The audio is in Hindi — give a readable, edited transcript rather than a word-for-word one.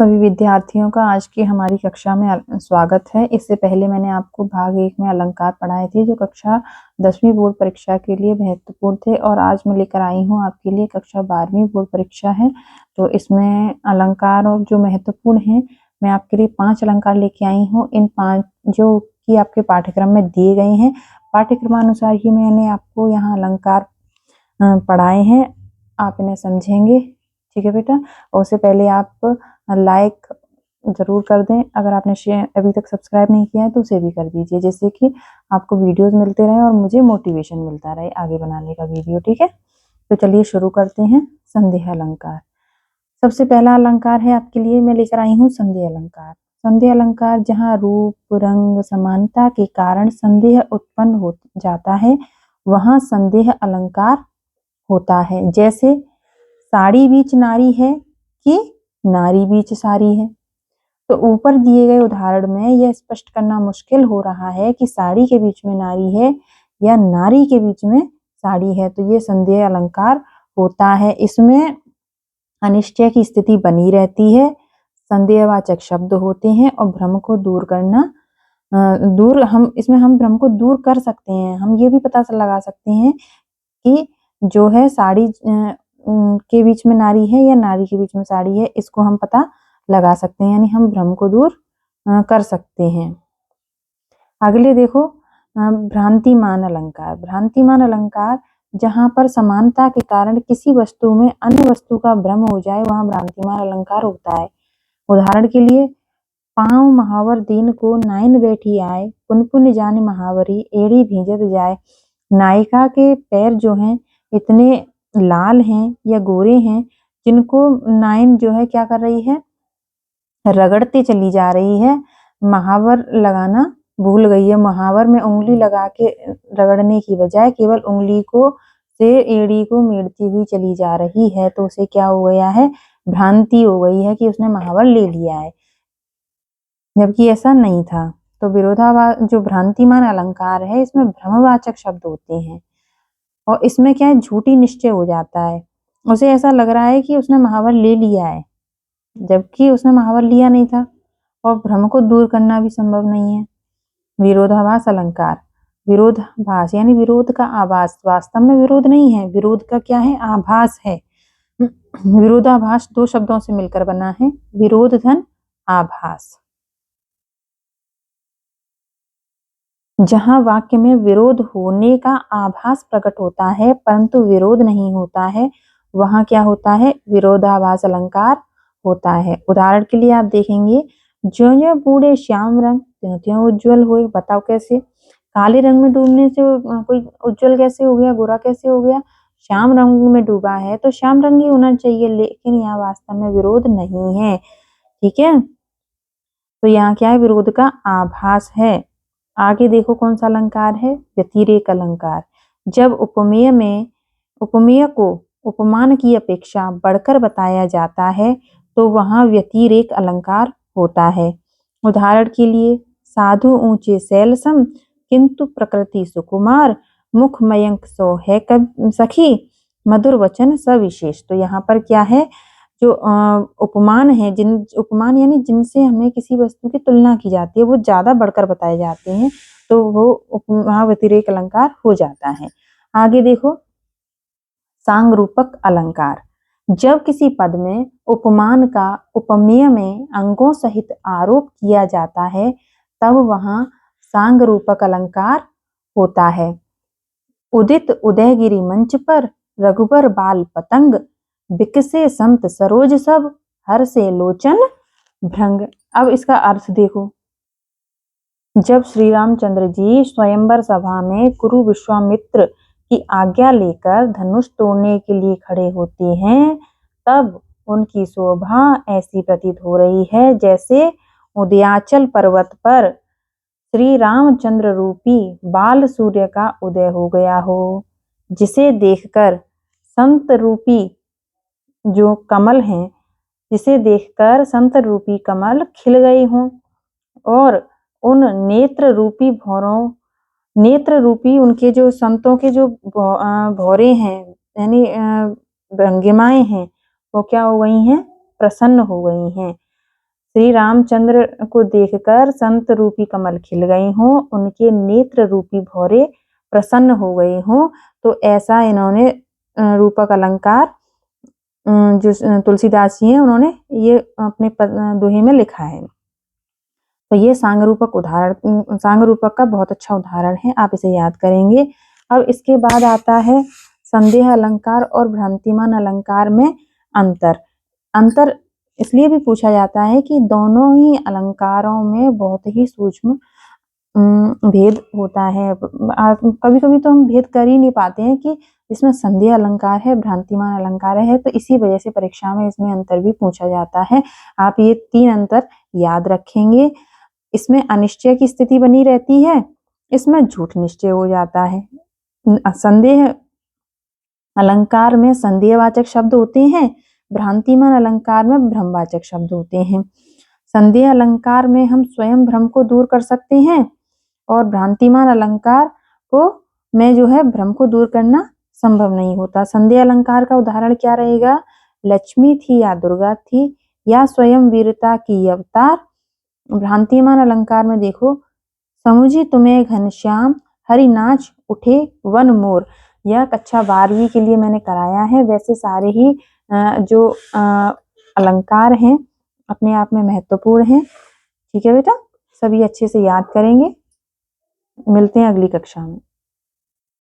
सभी विद्यार्थियों का आज की हमारी कक्षा में स्वागत है। इससे पहले मैंने आपको भाग 1 में अलंकार पढ़ाए थे जो कक्षा 10वीं बोर्ड परीक्षा के लिए महत्वपूर्ण थे, और आज मैं लेकर आई हूँ आपके लिए कक्षा 12वीं बोर्ड परीक्षा है। तो इसमें अलंकार और जो महत्वपूर्ण है, मैं आपके लिए 5 अलंकार लेके आई हूँ। इन 5 जो कि आपके पाठ्यक्रम में दिए गए हैं, पाठ्यक्रमानुसार ही मैंने आपको यहाँ अलंकार पढ़ाए हैं। आप इन्हें समझेंगे, ठीक है बेटा। और उससे पहले आप लाइक जरूर कर दें। अगर आपने अभी तक सब्सक्राइब नहीं किया है तो उसे भी कर दीजिए, जिससे कि आपको वीडियोस मिलते रहे और मुझे मोटिवेशन मिलता रहे आगे बनाने का वीडियो, ठीक है। तो चलिए शुरू करते हैं। संदेह अलंकार। सबसे पहला अलंकार है आपके लिए, मैं लेकर आई हूँ संदेह अलंकार। संदेह अलंकार जहाँ रूप रंग समानता के कारण संदेह उत्पन्न हो जाता है, वहां संदेह अलंकार होता है। जैसे साड़ी बीच नारी है कि नारी बीच साड़ी है। तो ऊपर दिए गए उदाहरण में यह स्पष्ट करना मुश्किल हो रहा है कि साड़ी के बीच में नारी है या नारी के बीच में साड़ी है। तो ये संदेह अलंकार होता है। इसमें अनिश्चय की स्थिति बनी रहती है, संदेहवाचक शब्द होते हैं और भ्रम को दूर करना हम भ्रम को दूर कर सकते हैं। हम ये भी पता लगा सकते हैं कि जो है साड़ी के बीच में नारी है या नारी के बीच में साड़ी है, इसको हम पता लगा सकते हैं, यानी हम भ्रम को दूर कर सकते हैं। अगले देखो, भ्रांतिमान अलंकार। भ्रांतिमान अलंकार जहां पर समानता के कारण किसी वस्तु में अन्य वस्तु का भ्रम हो जाए, वहां भ्रांतिमान अलंकार होता है। उदाहरण के लिए, पाँव महावर दीन को नाइन बैठी आए, पुन पुन जाने महावरी एड़ी भींजत जाए। नायिका के पैर जो हैं इतने लाल हैं या गोरे हैं, जिनको नाइन जो है क्या कर रही है, रगड़ती चली जा रही है, महावर लगाना भूल गई है। महावर में उंगली लगा के रगड़ने की बजाय केवल उंगली को से एड़ी को मेड़ती हुई चली जा रही है। तो उसे क्या हो गया है, भ्रांति हो गई है कि उसने महावर ले लिया है, जबकि ऐसा नहीं था। तो विरोधाभास जो भ्रांतिमान अलंकार है, इसमें भ्रमवाचक शब्द होते हैं और इसमें क्या है, झूठी निश्चय हो जाता है। उसे ऐसा लग रहा है कि उसने महावर ले लिया है, जबकि उसने महावर लिया नहीं था, और भ्रम को दूर करना भी संभव नहीं है। विरोधाभास अलंकार। विरोधाभास यानी विरोध का आभास, वास्तव में विरोध नहीं है, विरोध का क्या है, आभास है। विरोधाभास 2 शब्दों से मिलकर बना है, विरोध धन आभास। जहां वाक्य में विरोध होने का आभास प्रकट होता है परंतु विरोध नहीं होता है, वहां क्या होता है, विरोधाभास अलंकार होता है। उदाहरण के लिए आप देखेंगे, ज्यों ज्यों बूढ़े श्याम रंग त्यों त्यों उज्जवल हुए। बताओ कैसे, काले रंग में डूबने से कोई उज्जवल कैसे हो गया, गोरा कैसे हो गया। श्याम रंग में डूबा है तो श्याम रंग ही होना चाहिए, लेकिन यहाँ वास्तव में विरोध नहीं है, ठीक है। तो यहाँ क्या है, विरोध का आभास है। आगे देखो कौन सा अलंकार है, व्यतिरेक अलंकार। जब उपमेय को उपमान की अपेक्षा बढ़कर बताया जाता है तो वहां व्यतिरेक अलंकार होता है। उदाहरण के लिए, साधु ऊंचे शैल सम किंतु प्रकृति सुकुमार, मुख मयंक सो है सखी मधुर वचन सविशेष। तो यहाँ पर क्या है, जो उपमान है, उपमान यानी जिनसे हमें किसी वस्तु की तुलना की जाती है, वो ज्यादा बढ़कर बताए जाते हैं, तो वो वहां व्यतिरेक अलंकार हो जाता है। आगे देखो, सांग रूपक अलंकार। जब किसी पद में उपमान का उपमेय में अंगों सहित आरोप किया जाता है, तब वहां सांग रूपक अलंकार होता है। उदित उदयगिरी मंच पर रघुबर बाल पतंग, बिकसे संत सरोज सब हर से लोचन भृंग। अब इसका अर्थ देखो, जब श्री रामचंद्र जी स्वयंवर सभा में कुरु विश्वामित्र की आज्ञा लेकर धनुष तोड़ने के लिए खड़े होते हैं, तब उनकी शोभा ऐसी प्रतीत हो रही है जैसे उदयाचल पर्वत पर श्री रामचंद्र रूपी बाल सूर्य का उदय हो गया हो, जिसे देखकर संत रूपी जो कमल हैं, जिसे देखकर संत रूपी कमल खिल गए हों और उन नेत्र रूपी उनके जो संतों के जो भौरे हैं, यानी भंगिमाएं हैं, वो क्या हो गई हैं, प्रसन्न हो गई हैं। श्री रामचंद्र को देखकर संत रूपी कमल खिल गए हों, उनके नेत्र रूपी भौरे प्रसन्न हो गए हों। तो ऐसा इन्होंने रूपक अलंकार जो तुलसीदास जी हैं उन्होंने ये अपने दोहे में लिखा है। तो ये सांग रूपक का बहुत अच्छा उदाहरण है, आप इसे याद करेंगे। अब इसके बाद आता है संदेह अलंकार और भ्रांतिमान अलंकार में अंतर। अंतर इसलिए भी पूछा जाता है कि दोनों ही अलंकारों में बहुत ही सूक्ष्म भेद होता है। कभी कभी तो हम भेद कर ही नहीं पाते हैं कि इसमें संदेह अलंकार है, भ्रांतिमान अलंकार है, तो इसी वजह से परीक्षा में इसमें अंतर भी पूछा जाता है। आप ये 3 अंतर याद रखेंगे। इसमें अनिश्चय की स्थिति बनी रहती है, इसमें झूठ निश्चय हो जाता है। संदेह अलंकार में संदेहवाचक शब्द होते हैं, भ्रांतिमान अलंकार में भ्रमवाचक शब्द होते हैं। संदेह अलंकार में हम स्वयं भ्रम को दूर कर सकते हैं और भ्रांतिमान अलंकार को में जो है भ्रम को दूर करना संभव नहीं होता। संदेह अलंकार का उदाहरण क्या रहेगा? लक्ष्मी थी या दुर्गा थी या स्वयं वीरता की अवतार। भ्रांतिमान अलंकार में देखो, समुझी तुम्हें घनश्याम हरि नाच उठे वन मोर। यह कक्षा 12वीं के लिए मैंने कराया है। वैसे सारे ही जो अलंकार हैं अपने आप में महत्वपूर्ण हैं। ठीक है बेटा, सभी अच्छे से याद करेंगे। मिलते हैं अगली कक्षा में।